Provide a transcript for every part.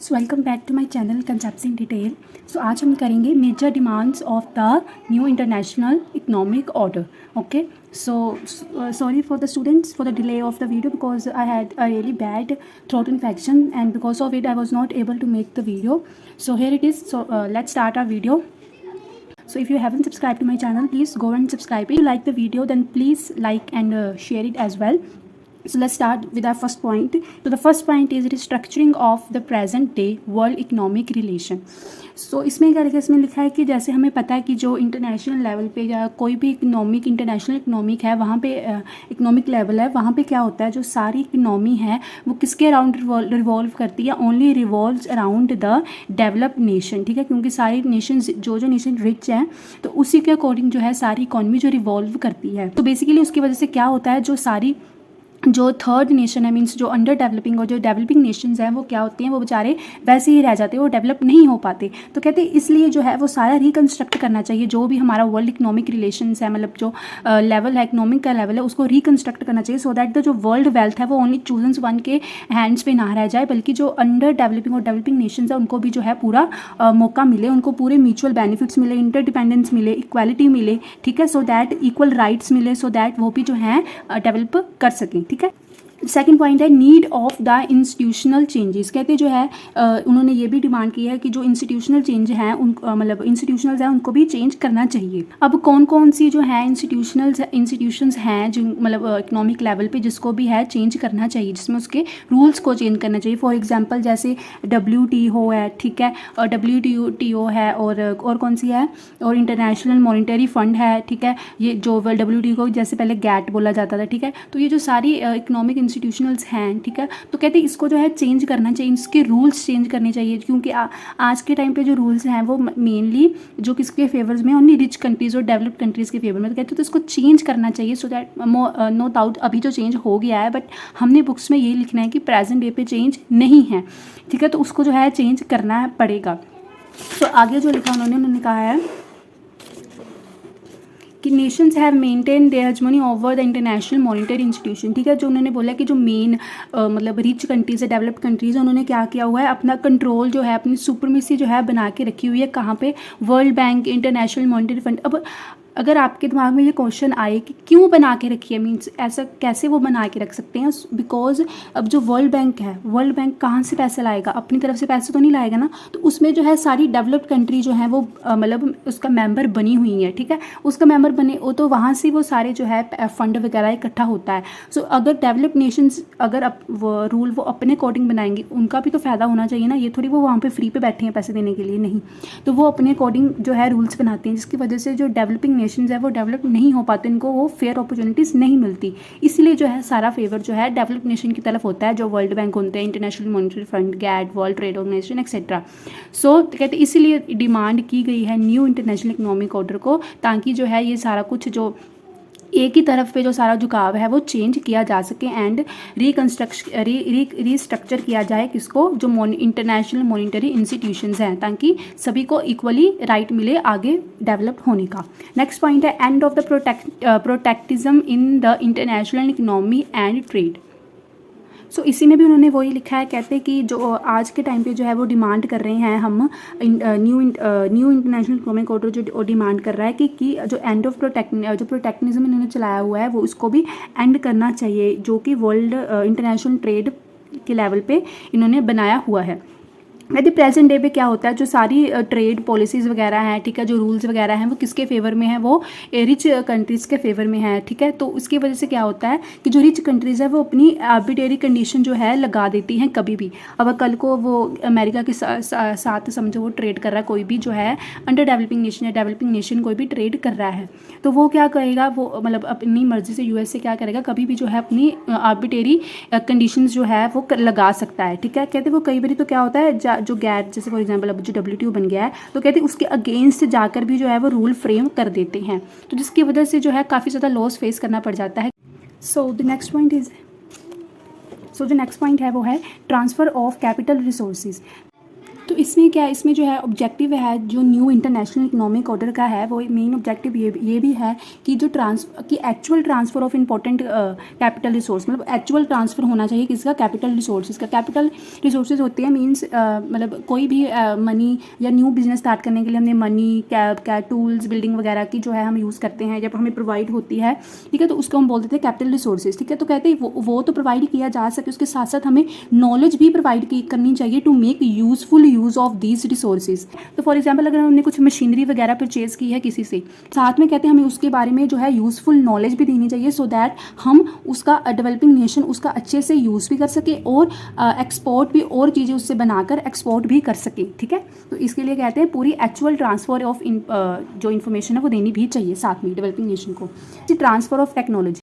So welcome back to my channel concepts in detail. So आज हम करेंगे major demands of the new international economic order. Okay, so sorry for the students for the delay of the video because I had a really bad throat infection and because of it I was not able to make the video. So here it is. So let's start our video. So if you haven't subscribed to my channel, please go and subscribe. If you like the video, then please like and share it as well. So let's start with our first point. So the first point is restructuring of the present day world economic relation. So इसमें क्या लिखा है, इसमें लिखा है कि जैसे हमें पता है कि जो इंटरनेशनल लेवल पे या कोई भी इकोनॉमिक इंटरनेशनल इकोनॉमिक है, वहाँ पे इकोनॉमिक लेवल है, वहाँ पे क्या होता है, जो सारी इकोनॉमी है वो किसके अराउंड रिवॉल्व करती है, only revolves around the developed nation. ठीक है, क्योंकि सारी नेशन जो नेशन रिच हैं तो उसी के अकॉर्डिंग जो है सारी इकोनॉमी जो रिवॉल्व करती है। तो बेसिकली उसकी वजह से क्या होता है, जो सारी जो थर्ड नेशन है मीन्स जो अंडर डेवलपिंग और जो डेवलपिंग नेशंस हैं वो क्या होते हैं, वो बेचारे वैसे ही रह जाते हैं, वो डेवलप नहीं हो पाते। तो कहते हैं इसलिए जो है वो सारा रिकन्स्ट्रक्ट करना चाहिए, जो भी हमारा वर्ल्ड इकोनॉमिक रिलेशंस है, मतलब जो लेवल है इकोनॉमिक का लेवल है उसको रिकन्स्ट्रक्ट करना चाहिए, सो दैट द जो वर्ल्ड वेल्थ है वो ओनली चूजन वन के हैंड्स पे ना रह जाए, बल्कि जो अंडर डेवलपिंग और डेवलपिंग नेशंस है उनको भी जो है पूरा मौका मिले, उनको पूरे म्यूचुअल बेनिफिट्स मिले, इंटरडिपेंडेंस मिले, इक्वालिटी मिले। ठीक है, सो दैट इक्वल राइट्स मिले, सो दैट वो भी जो है डेवलप कर सकें। ठीक है, सेकेंड पॉइंट है need of the institutional changes. कहते जो है उन्होंने ये भी डिमांड की है कि जो इंस्टीट्यूशनल चेंज हैं उन मतलब इंस्टीट्यूशनल्स हैं उनको भी चेंज करना चाहिए। अब कौन कौन सी जो है इंस्टीट्यूशंस हैं जो मतलब इकोनॉमिक लेवल पे जिसको भी है चेंज करना चाहिए, जिसमें उसके रूल्स को चेंज करना चाहिए। फॉर एग्जांपल जैसे WTO है, ठीक है, और WTO है, और कौन सी है, और इंटरनेशनल मॉनिटरी फंड है। ठीक है, ये जो WTO को जैसे पहले GATT बोला जाता था। ठीक है, तो ये जो सारी इकोनॉमिक इंस्टीट्यूशनल्स हैं, ठीक है, तो कहते हैं इसको जो है चेंज करना चाहिए, इसके रूल्स चेंज करने चाहिए, क्योंकि आज के टाइम पे जो रूल्स हैं वो मेनली जो किसके फेवर्स में, ओनली रिच कंट्रीज़ और डेवलप्ड कंट्रीज़ के फेवर में। तो कहते हैं तो इसको चेंज करना चाहिए, सो दैट नो डाउट अभी जो चेंज हो गया है, बट हमने बुक्स में यही लिखना है कि प्रेजेंट डे पे चेंज नहीं है। ठीक है, तो उसको जो है चेंज करना पड़ेगा। तो आगे जो लिखा उन्होंने कहा है कि Nations have maintain their hegemony over the international monetary institution. ठीक है, जो उन्होंने बोला कि जो मेन मतलब रिच कंट्रीज है, डेवलप्ड कंट्रीज है, उन्होंने क्या किया हुआ है, अपना कंट्रोल जो है, अपनी सुप्रीमेसी जो है बना के रखी हुई है। कहाँ पे, world bank, international monetary fund. अब अगर आपके दिमाग में ये क्वेश्चन आए कि क्यों बना के रखी है, मीन्स ऐसा कैसे वो बना के रख सकते हैं, बिकॉज अब जो वर्ल्ड बैंक है, वर्ल्ड बैंक कहाँ से पैसे लाएगा, अपनी तरफ से पैसे तो नहीं लाएगा ना। तो उसमें जो है सारी डेवलप्ड कंट्री जो है वो मतलब उसका मेंबर बनी हुई है। ठीक है, उसका मेंबर बने वो तो वहाँ से वो सारे जो है फंड वगैरह इकट्ठा होता है। सो अगर डेवलप्ड नेशंस अगर वो रूल वो अपने अकॉर्डिंग बनाएंगे, उनका भी तो फ़ायदा होना चाहिए ना, ये थोड़ी वो वहाँ पर फ्री पे बैठे हैं पैसे देने के लिए, नहीं। तो वो अपने अकॉर्डिंग जो है रूल्स बनाते हैं, जिसकी वजह से जो डेवलपिंग नेशंस है वो डेवलप नहीं हो पाते, इनको वो फेयर अपॉर्चुनिटीज़ नहीं मिलती। इसलिए जो है सारा फेवर जो है डेवलप नेशन की तरफ होता है, जो वर्ल्ड बैंक होते हैं, international monetary fund, GATT, world trade organisation etcetera. So कहते हैं इसीलिए डिमांड की गई है न्यू इंटरनेशनल इकोनॉमिक ऑर्डर को, ताकि जो है ये सारा कुछ जो एक ही तरफ पे जो सारा झुकाव है वो चेंज किया जा सके एंड रिस्ट्रक्चर किया जाए किसको, जो इंटरनेशनल मॉनिटरी इंस्टीट्यूशंस हैं, ताकि सभी को इक्वली राइट मिले आगे डेवलप होने का। नेक्स्ट पॉइंट है end of the protectionism in the international economy and trade. So इसी में भी उन्होंने वही लिखा है, कहते हैं कि जो आज के टाइम पे जो है वो डिमांड कर रहे हैं हम न्यू इंटरनेशनल इकोनॉमिक ऑर्डर जो डिमांड कर रहा है कि जो एंड ऑफ जो प्रोटेक्शनिज्म इन्होंने चलाया हुआ है वो उसको भी एंड करना चाहिए, जो कि वर्ल्ड इंटरनेशनल ट्रेड के लेवल पे इन्होंने बनाया हुआ है। यदि प्रेजेंट डे पे क्या होता है, जो सारी ट्रेड पॉलिसीज़ वगैरह हैं, ठीक है, जो रूल्स वगैरह हैं वो किसके फेवर में है, वो रिच कंट्रीज़ के फेवर में है। ठीक है, तो उसकी वजह से क्या होता है कि जो रिच कंट्रीज़ है वो अपनी आर्बिट्रेरी कंडीशन जो है लगा देती हैं कभी भी। अब कल को वो अमेरिका के साथ समझो वो ट्रेड कर रहा है, कोई भी जो है अंडर डेवलपिंग नेशन या डेवलपिंग नेशन कोई भी ट्रेड कर रहा है, तो वो क्या करेगा, वो मतलब अपनी मर्जी से US से क्या करेगा, कभी भी जो है अपनी आर्बिट्रेरी कंडीशंस जो है वो लगा सकता है। ठीक है, कहते हैं वो कई बार तो क्या होता है जो GATT जैसे फॉर एग्जांपल अब जो WTO बन गया है, तो कहते हैं उसके अगेंस्ट जाकर भी जो है वो रूल फ्रेम कर देते हैं, तो जिसकी वजह से जो है काफ़ी ज़्यादा लॉस फेस करना पड़ जाता है। सो द नेक्स्ट पॉइंट है वो है ट्रांसफ़र ऑफ कैपिटल रिसोर्सेज। तो इसमें क्या है, इसमें जो है ऑब्जेक्टिव है जो न्यू इंटरनेशनल इकोनॉमिक ऑर्डर का है, वो मेन ऑब्जेक्टिव ये भी है कि जो कि actual transfer of important capital resource, मतलब एक्चुअल ट्रांसफ़र होना चाहिए किसका, कैपिटल रिसोर्सेज का। कैपिटल रिसोर्सेज होते हैं मीन्स मतलब कोई भी मनी या न्यू बिजनेस स्टार्ट करने के लिए हमने मनी, क्या टूल्स, बिल्डिंग वगैरह की जो है हम यूज़ करते हैं, जब हमें प्रोवाइड होती है, ठीक है, तो उसको हम बोल देते हैं कैपिटल रिसोर्सेज, ठीक है। तो कहते हैं वो तो प्रोवाइड किया जा सके, उसके साथ साथ हमें नॉलेज भी प्रोवाइड करनी चाहिए to make useful use of these resources. तो फॉर एग्जांपल अगर हमने कुछ मशीनरी वगैरह परचेज़ की है किसी से, साथ में कहते हैं हमें उसके बारे में जो है यूज़फुल नॉलेज भी देनी चाहिए, सो दैट हम उसका डेवलपिंग नेशन उसका अच्छे से यूज़ भी कर सके और एक्सपोर्ट भी और चीज़ें उससे बनाकर एक्सपोर्ट भी कर सके, ठीक है। तो इसके लिए कहते हैं पूरी एक्चुअल ट्रांसफ़र ऑफ जो इन्फॉर्मेशन है वो देनी भी चाहिए साथ में डेवलपिंग नेशन को। Transfer of technology,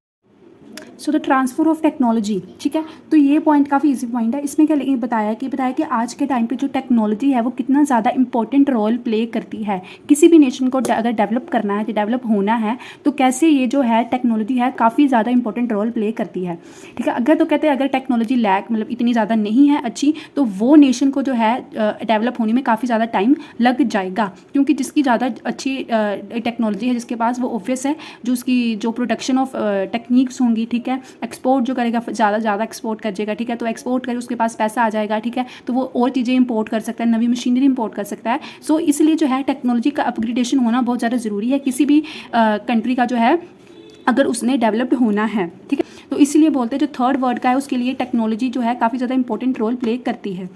so the transfer of technology, ठीक है। तो ये पॉइंट काफ़ी इजी पॉइंट है। इसमें क्या बताया कि आज के टाइम पे जो टेक्नोलॉजी है वो कितना ज़्यादा इंपॉर्टेंट रोल प्ले करती है। किसी भी नेशन को अगर डेवलप करना है, डेवलप होना है, तो कैसे ये जो है टेक्नोलॉजी है काफ़ी ज़्यादा इंपॉर्टेंट रोल प्ले करती है, ठीक है। अगर तो कहते हैं अगर टेक्नोलॉजी लैक मतलब इतनी ज़्यादा नहीं है अच्छी, तो वो नेशन को जो है डेवलप होने में काफ़ी ज़्यादा टाइम लग जाएगा, क्योंकि जिसकी ज़्यादा अच्छी टेक्नोलॉजी है जिसके पास, वो ऑब्वियस है जो उसकी जो प्रोडक्शन ऑफ टेक्निक्स होंगी, ठीक है, एक्सपोर्ट जो करेगा ज़्यादा एक्सपोर्ट करेगा, ठीक है। तो एक्सपोर्ट करे उसके पास पैसा आ जाएगा, ठीक है, तो वो और चीज़ें इंपोर्ट कर सकता है, नवी मशीनरी इंपोर्ट कर सकता है। सो इसलिए जो है टेक्नोलॉजी का अपग्रेडेशन होना बहुत ज़्यादा ज़रूरी है किसी भी कंट्री का जो है, अगर उसने डेवलप्ड होना है, ठीक है। तो इसलिए बोलते हैं जो थर्ड वर्ड का है उसके लिए टेक्नोलॉजी जो है काफ़ी ज़्यादा इंपॉर्टेंट रोल प्ले करती है।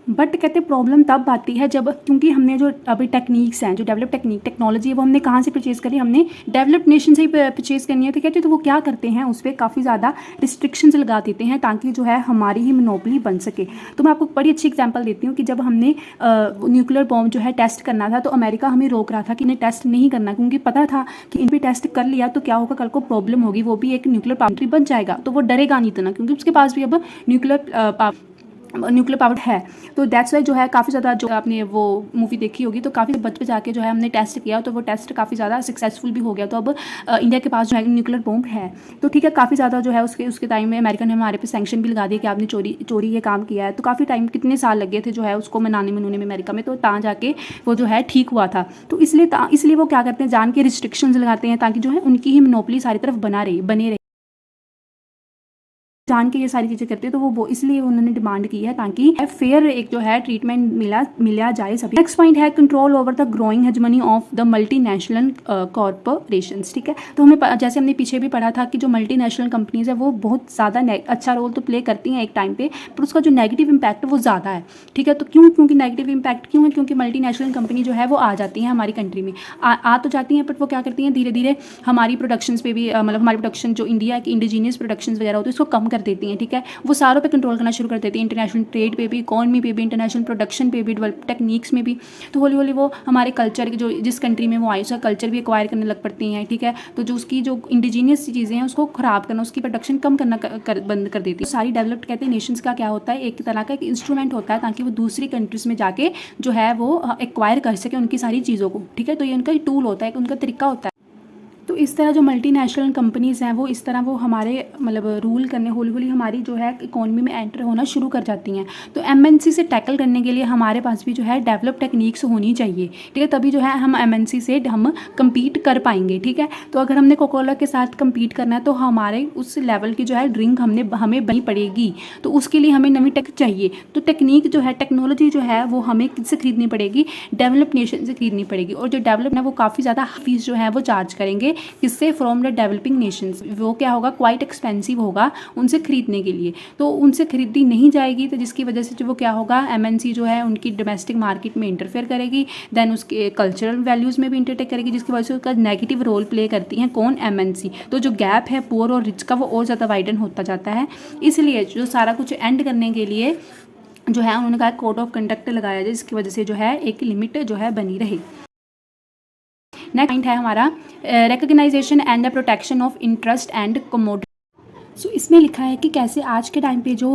बट कहते प्रॉब्लम तब आती है जब, क्योंकि हमने जो अभी टेक्निक्स हैं, जो डेवलप टेक्नोलॉजी है, वो हमने कहाँ से परचेज़ करी, हमने डेवलप्ड नेशन से ही परचेज़ करनी है, तो कहते तो वो क्या करते हैं, उस पर काफ़ी ज़्यादा रिस्ट्रिक्शंस लगा देते हैं ताकि जो है हमारी ही मोनोपोली बन सके। तो मैं आपको बड़ी अच्छी एग्जांपल देती हूँ कि जब हमने न्यूक्लियर बॉम्ब जो है टेस्ट करना था, तो अमेरिका हमें रोक रहा था कि इन्हें टेस्ट नहीं करना, क्योंकि पता था कि इन पर टेस्ट कर लिया तो क्या होगा, कल को प्रॉब्लम होगी, वो भी एक न्यूक्लियर पावर बन जाएगा, तो वो डरेगा नहीं इतना, क्योंकि उसके पास भी अब न्यूक्लियर पावर है। तो दैट्स वाई जो है काफ़ी ज़्यादा, जो आपने वो मूवी देखी होगी, तो काफ़ी बच जाके जो है हमने टेस्ट किया, तो वो टेस्ट काफ़ी ज़्यादा सक्सेसफुल भी हो गया। तो अब इंडिया के पास जो है न्यूक्लियर बॉम्ब है, तो ठीक है, काफ़ी ज़्यादा जो है उसके टाइम में अमेरिका ने हमारे पे सैंक्शन भी लगा दिया कि आपने चोरी ये काम किया है। तो काफ़ी टाइम, कितने साल लग गए थे जो है उसको मनाने में अमेरिका में, तो ता जाके वो जो है ठीक हुआ था। तो इसलिए वो क्या करते हैं, जान के रिस्ट्रिक्शंस लगाते हैं ताकि जो है उनकी ही मोनोपोली सारी तरफ बने रहे, जान के ये सारी चीज़ें करते हैं। तो वो इसलिए उन्होंने डिमांड की है ताकि फेयर एक जो है ट्रीटमेंट मिला जाए सभी। नेक्स्ट पॉइंट है control over the growing hegemony of the multinational corporations, ठीक है। तो हमें जैसे हमने पीछे भी पढ़ा था कि जो मल्टीनेशनल कंपनीज है वो बहुत ज़्यादा अच्छा रोल तो प्ले करती हैं एक टाइम पे, पर उसका जो नेगेटिव इम्पैक्ट वो ज़्यादा है, ठीक है। तो क्योंकि नेगेटिव इम्पैक्ट क्यों है, क्योंकि मल्टीनेशनल कंपनी जो है वो आ जाती हैं हमारी कंट्री में, आ तो जाती हैं, बट वो क्या करती हैं, धीरे धीरे हमारी प्रोडक्शंस पे भी मतलब हमारी प्रोडक्शन जो इंडिया की इंडिजीनियस प्रोडक्शन वगैरह होती है उसको कम कर देती हैं, ठीक है। वो सारों पे कंट्रोल करना शुरू कर देती है, इंटरनेशनल ट्रेड पे भी, इकॉनमी पे भी, इंटरनेशनल प्रोडक्शन पे भी, डेवलप टेक्निक्स में भी। तो हौली हौली वो हमारे कल्चर की जो जिस कंट्री में वो आई उसका कल्चर भी एक्वायर करने लग पड़ती हैं, ठीक है। तो जो उसकी जो इंडिजीनियस चीज़ें हैं उसको ख़राब करना, उसकी प्रोडक्शन कम करना बंद कर देती है। सारी डेवलप्ड कहते हैं नेशंस का क्या होता है, एक तरह का एक इंस्ट्रूमेंट होता है ताकि वो दूसरी कंट्रीज़ में जाके जो है वो एक्वायर कर सके उनकी सारी चीज़ों को, ठीक है। तो ये उनका टूल होता है, उनका तरीका होता है। तो इस तरह जो मल्टीनेशनल कंपनीज़ हैं वो इस तरह वो हमारे मतलब रूल करने, हौली हौली हमारी जो है इकॉनमी में एंटर होना शुरू कर जाती हैं। तो एमएनसी से टैकल करने के लिए हमारे पास भी जो है डेवलप टेक्निक्स होनी चाहिए, ठीक है, तभी जो है हम एमएनसी से हम कम्पीट कर पाएंगे, ठीक है। तो अगर हमने कोका-कोला के साथ कम्पीट करना है तो हमारे उस लेवल की जो है ड्रिंक हमें बनी पड़ेगी, तो उसके लिए हमें नई टेक चाहिए। तो टेक्निक जो है, टेक्नोलॉजी जो है वो हमें किससे खरीदनी पड़ेगी, डेवलप नेशन से खरीदनी पड़ेगी। और जो डेवलप है वो काफ़ी ज़्यादा फीस जो है वो चार्ज करेंगे, किससे, फ्रॉम द डेवलपिंग नेशंस। वो क्या होगा, क्वाइट एक्सपेंसिव होगा उनसे खरीदने के लिए, तो उनसे खरीदी नहीं जाएगी, तो जिसकी वजह से जो वो क्या होगा, एमएनसी जो है उनकी डोमेस्टिक मार्केट में इंटरफेयर करेगी, देन उसके कल्चरल वैल्यूज़ में भी इंटरटेक करेगी, जिसकी वजह से उसका नेगेटिव रोल प्ले करती हैं कौन, एमएनसी। तो जो गैप है पुअर और रिच का वो और ज़्यादा वाइडन होता जाता है। इसलिए जो सारा कुछ एंड करने के लिए जो है उन्होंने कहा कोड ऑफ कंडक्ट लगाया जाए, जिसकी वजह से जो है एक लिमिट जो है बनी रहे। नेक्स्ट पॉइंट है हमारा recognisation and the protection of interest and commodity. So इसमें लिखा है कि कैसे आज के टाइम पे जो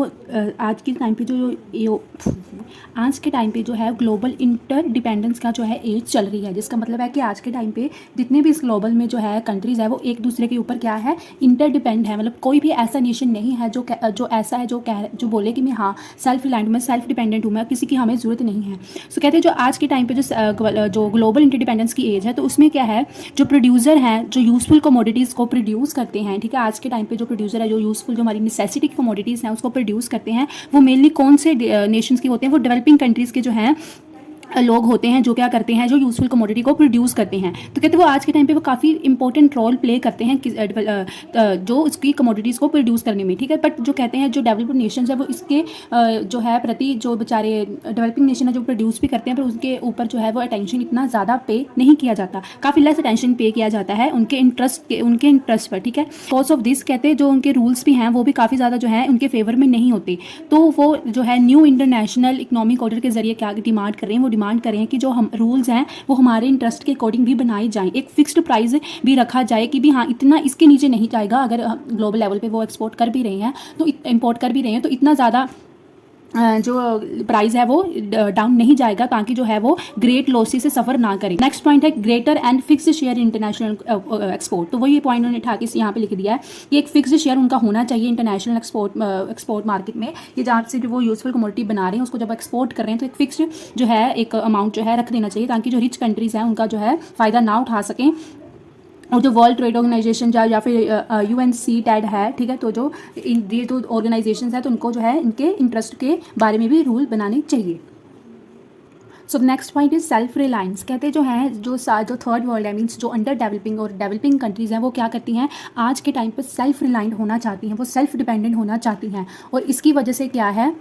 आज के टाइम पे जो है ग्लोबल इंटरडिपेंडेंस का जो है एज चल रही है, जिसका मतलब है कि आज के टाइम पे जितने भी इस ग्लोबल में जो है कंट्रीज़ है वो एक दूसरे के ऊपर क्या है, इंटरडिपेंड है। मतलब कोई भी ऐसा नेशन नहीं है जो ऐसा है जो बोले कि मैं हाँ सेल्फ रिलायंट, मैं सेल्फ डिपेंडेंट हूँ, मैं किसी की हमें ज़रूरत नहीं है। सो कहते हैं जो आज के टाइम पे जो ग्लोबल इंटरडिपेंडेंस की एज है, तो उसमें क्या है, जो प्रोड्यूसर हैं जो यूज़फुल कमोडिटीज़ को प्रोड्यूस करते हैं, ठीक है, आज के टाइम पे जो प्रोड्यूसर है जो यूज़फुल जो हमारी नेसेसिटी कमोडिटीज़ हैं उसको प्रोड्यूस करते हैं, वो मेनली कौन से नेशंस के होते हैं, वो डेवलपिंग कंट्रीज़ के जो हैं लोग होते हैं, जो क्या करते हैं, जो यूज़फुल कमोडिटी को प्रोड्यूस करते हैं। तो कहते हैं वो आज के टाइम पे वो काफ़ी इंपॉर्टेंट रोल प्ले करते हैं जो उसकी कमोडिटीज़ को प्रोड्यूस करने में, ठीक है। बट जो कहते हैं जो डेवलप्ड नेशंस है वो इसके जो है प्रति जो बेचारे डेवलपिंग नेशन है जो प्रोड्यूस भी करते हैं, पर उसके ऊपर जो है वो अटेंशन इतना ज़्यादा पे नहीं किया जाता, काफ़ी लेस अटेंशन पे किया जाता है उनके इंटरेस्ट पर, ठीक है। कॉज ऑफ दिस कहते हैं जो उनके रूल्स भी हैं वो भी काफ़ी ज़्यादा जो है उनके फेवर में नहीं होते। तो वो जो है न्यू इंटरनेशनल इकोनॉमिक ऑर्डर के जरिए क्या डिमांड कर रहे हैं, वो डिमांड करें कि जो हम रूल्स हैं वो हमारे इंटरेस्ट के अकॉर्डिंग भी बनाए जाएं, एक फिक्स्ड प्राइस भी रखा जाए कि भी हाँ इतना इसके नीचे नहीं जाएगा। अगर ग्लोबल लेवल पे वो एक्सपोर्ट कर भी रहे हैं तो इंपोर्ट कर भी रहे हैं तो इतना ज़्यादा जो प्राइस है वो डाउन नहीं जाएगा, ताकि जो है वो ग्रेट लॉसेस से सफ़र ना करें। नेक्स्ट पॉइंट है greater and fixed share international export. तो वही पॉइंट उन्होंने उठा के यहाँ पे लिख दिया है कि एक फिक्स्ड शेयर उनका होना चाहिए इंटरनेशनल एक्सपोर्ट मार्केट में। ये जहाँ से जो वो यूजफुल कमोडिटी बना रहे हैं उसको जब एक्सपोर्ट कर रहे हैं तो एक फिक्स्ड जो है एक अमाउंट जो है रख देना चाहिए, ताकि जो रिच कंट्रीज़ हैं उनका जो है फ़ायदा ना उठा सकें। और जो वर्ल्ड ट्रेड ऑर्गेनाइजेशन या फिर UNCTAD है, ठीक है, तो जो ये जो ऑर्गेनाइजेशन है तो उनको जो है इनके इंटरेस्ट के बारे में भी रूल बनाने चाहिए। So next point is self reliance. कहते जो है जो थर्ड वर्ल्ड है, मीन्स जो अंडर डेवलपिंग और डेवलपिंग कंट्रीज़ हैं वो क्या करती हैं, आज के टाइम पर सेल्फ रिलायंट होना चाहती हैं, वो सेल्फ डिपेंडेंट होना चाहती हैं। और इसकी वजह से क्या है,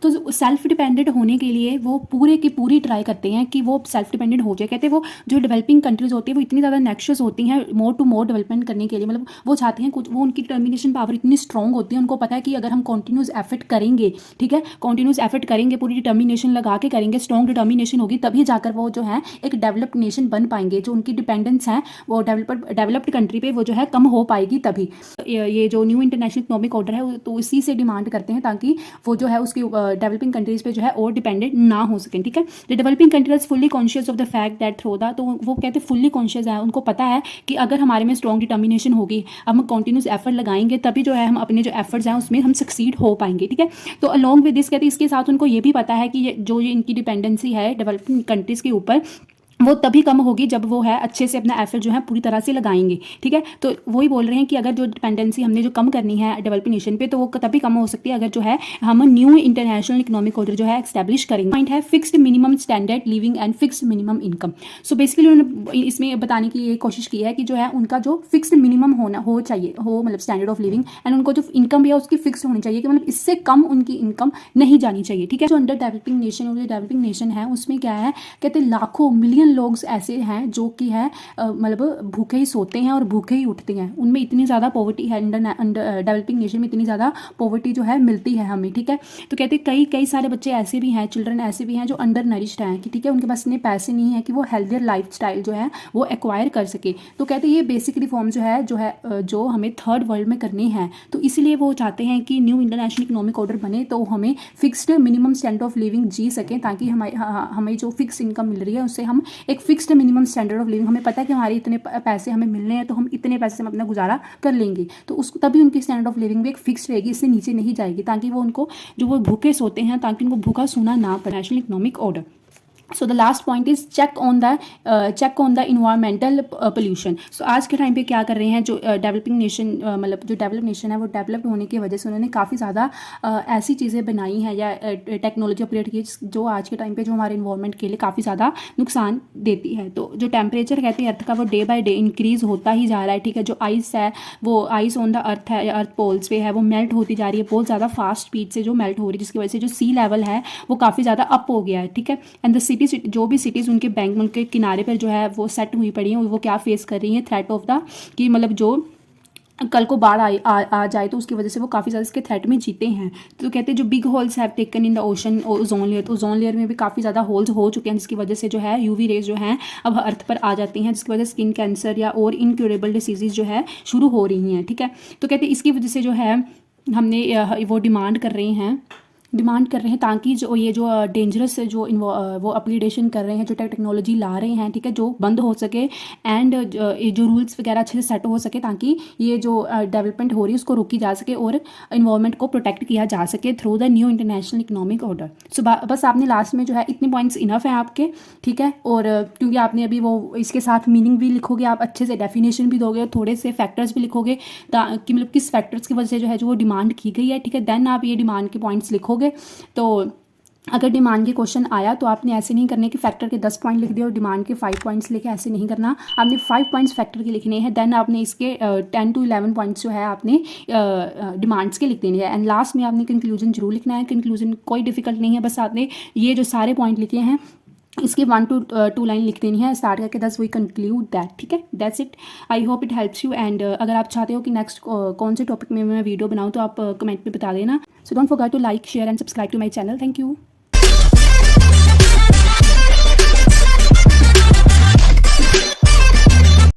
तो सेल्फ डिपेंडेंट होने के लिए वो पूरे की पूरी ट्राई करते हैं कि वो सेल्फ डिपेंडेंट हो जाए। कहते हैं वो जो डेवलपिंग कंट्रीज़ होती है वो इतनी ज़्यादा नेक्शस होती हैं मोर टू मोर डेवलपमेंट करने के लिए, मतलब वो चाहती हैं कुछ, वो उनकी डिटर्मिनेशन पावर इतनी स्ट्रॉन्ग होती है, उनको पता है कि अगर हम कॉन्टीन्यूस एफर्ट करेंगे, ठीक है, कॉन्टीन्यूस एफर्ट करेंगे, पूरी डिटर्मिनेशन लगा के करेंगे, स्ट्रॉन्ग डिटर्मिनेशन होगी, तभी जाकर वो जो है एक डेवलप्ड नेशन बन पाएंगे। जो उनकी डिपेंडेंस है वो डेवलप्ड कंट्री पे वो जो है कम हो पाएगी तभी। ये जो न्यू इंटरनेशनल इकोनॉमिक ऑर्डर है तो इसी से डिमांड करते हैं, ताकि वो जो है उसकी डेवलपिंग कंट्रीज़ पे जो है और डिपेंडेंट ना हो सकें, ठीक है। The developing countries fully conscious of the fact that through the, तो वो कहते हैं फुल्ली कॉन्शियस है, उनको पता है कि अगर हमारे में स्ट्रॉन्ग डिटर्मिनेशन होगी, हम कंटिन्यूस एफर्ट लगाएंगे, तभी जो है हम अपने जो एफर्ट्स हैं उसमें हम सक्सीड हो पाएंगे, ठीक है। तो अलॉन्ग विद दिस कहते हैं इसके साथ उनको ये भी पता है कि ये इनकी डिपेंडेंसी है डेवलपिंग कंट्रीज़ के ऊपर वो तभी कम होगी जब वो है अच्छे से अपना एफर्ट जो है पूरी तरह से लगाएंगे, ठीक है। तो वही बोल रहे हैं कि अगर जो डिपेंडेंसी हमने जो कम करनी है डेवलपिंग नेशन पे तो वो तभी कम हो सकती है अगर जो है हम न्यू इंटरनेशनल इकोनॉमिक ऑर्डर जो है एस्टैब्लिश करेंगे। पॉइंट है fixed minimum standard living and fixed minimum income. So basically उन्होंने इसमें बताने की ये कोशिश की है कि जो है उनका जो फिक्स्ड मिनिमम हो चाहिए मतलब स्टैंडर्ड ऑफ लिविंग, एंड उनको जो इनकम भी है उसकी फिक्स होनी चाहिए कि मतलब इससे कम उनकी इनकम नहीं जानी चाहिए, ठीक है। जो अंडर डेवलपिंग नेशन और जो डेवलपिंग नेशन है उसमें क्या है, कहते हैं लाखों मिलियन लोग ऐसे हैं जो कि है मतलब भूखे ही सोते हैं और भूखे ही उठते हैं, उनमें इतनी ज़्यादा पॉवर्टी है, अंडर डेवलपिंग नेशन में इतनी ज़्यादा पॉवर्टी जो है मिलती है हमें, ठीक है। तो कहते हैं कई सारे बच्चे ऐसे भी हैं, चिल्ड्रन ऐसे भी हैं जो अंडर नरिश्ड हैं कि ठीक है उनके पास इतने पैसे नहीं है कि वो हेल्थियर लाइफ स्टाइल जो है वो एक्वायर कर सके। तो कहते हैं ये बेसिक रिफॉर्म जो हमें थर्ड वर्ल्ड में करनी है, तो इसलिए वो चाहते हैं कि न्यू इंटरनेशनल इकोनॉमिक ऑर्डर बने तो हमें fixed minimum standard of living जी सकें, ताकि हमें जो फिक्स इनकम मिल रही है उससे हम एक fixed minimum standard of living, हमें पता है कि हमारे इतने पैसे हमें मिलने हैं तो हम इतने पैसे से हम अपना गुजारा कर लेंगे, तो उसको तभी उनकी स्टैंडर्ड ऑफ लिविंग भी एक फिक्स रहेगी, इससे नीचे नहीं जाएगी, ताकि वो उनको जो वो भूखे सोते हैं ताकि उनको भूखा सोना ना पड़े। National economic order. So the last point is check on the environmental pollution. So आज के टाइम पे क्या कर रहे हैं जो डेवलपिंग नेशन मतलब जो डेवलप नेशन है वो डेवलप्ड होने की वजह से उन्होंने काफ़ी ज़्यादा ऐसी चीज़ें बनाई हैं या टेक्नोलॉजी अपग्रेड की जो आज के टाइम पे जो हमारे इन्वायरमेंट के लिए काफ़ी ज़्यादा नुकसान देती है। तो जो टेम्परेचर कहते हैं अर्थ का वो डे बाय डे इंक्रीज़ होता ही जा रहा है, ठीक है। जो आइस है वो आइस ऑन द अर्थ है, अर्थ पोल्स पे है, वो मेल्ट होती जा रही है बहुत ज़्यादा फास्ट स्पीड से जो मेल्ट हो रही है, जिसकी वजह से जो सी लेवल है वो काफ़ी ज़्यादा अप हो गया है, ठीक है। एंड द जो भी सिटीज़ उनके बैंक उनके किनारे पर जो है वो सेट हुई पड़ी हैं वो क्या फेस कर रही हैं, थ्रेट ऑफ द कि मतलब जो कल को बाढ़ आ जाए तो उसकी वजह से वो काफ़ी ज़्यादा इसके थ्रेट में जीते हैं। तो कहते हैं जो big holes have taken in the ocean ozone layer, तो ओजोन लेयर में भी काफ़ी ज़्यादा होल्स हो चुके हैं, जिसकी वजह से जो है यूवी रेज जो हैं अब अर्थ पर आ जाती हैं, जिसकी वजह से स्किन कैंसर या और इनक्यूरेबल डिसीज़ जो है शुरू हो रही हैं, ठीक है। तो कहते हैं इसकी वजह से जो है हमने वो डिमांड कर रहे हैं डिमांड कर रहे हैं ताकि जो ये जो डेंजरस जो वो अपग्रेडेशन कर रहे हैं, जो टेक्नोलॉजी ला रहे हैं, ठीक है, जो बंद हो सके एंड जो रूल्स वगैरह अच्छे से सेट हो सके ताकि ये जो डेवलपमेंट हो रही है उसको रोकी जा सके और इन्वायरमेंट को प्रोटेक्ट किया जा सके through the new international economic order. So बस आपने लास्ट में जो है इतने पॉइंट्स इनफ हैं आपके, ठीक है। और क्योंकि आपने अभी वो इसके साथ मीनिंग भी लिखोगे, आप अच्छे से डेफिनेशन भी दोगे और थोड़े से फैक्टर्स भी लिखोगे ताकि मतलब किस फैक्टर्स की वजह से जो है जो वो डिमांड की गई है, ठीक है। देन आप ये डिमांड के पॉइंट्स लिखोगे। तो अगर डिमांड के क्वेश्चन आया तो आपने ऐसे नहीं करने कि फैक्टर के 10 पॉइंट लिख दिए और डिमांड के 5 पॉइंट्स लिखे, ऐसे नहीं करना। आपने 5 पॉइंट्स फैक्टर के लिखने हैं, देन आपने इसके 10 to 11 पॉइंट्स जो है आपने डिमांड्स के लिख देने हैं एंड लास्ट में आपने कंक्लूजन जरूर लिखना है। कंक्लूजन कोई डिफिकल्ट नहीं है, बस आपने ये जो सारे पॉइंट लिखे हैं इसके 1 to 2 लाइन लिख देनी है स्टार्ट करके 10 वी कंक्लूड दैट, ठीक है। That's it. I hope it helps you and अगर आप चाहते हो कि नेक्स्ट कौन से टॉपिक में मैं वीडियो बनाऊँ तो आप कमेंट में बता देना। So don't forget to like share and subscribe to my channel. Thank you.